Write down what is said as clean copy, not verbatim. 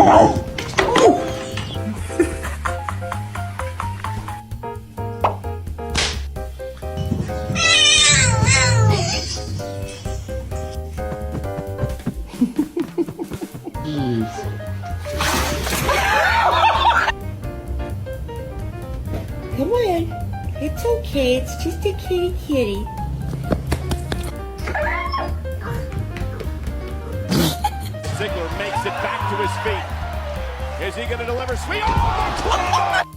Come on. It's okay. It's just a kitty kitty. Ziggler makes it back to his feet. Is he going to deliver? Sweet. Oh!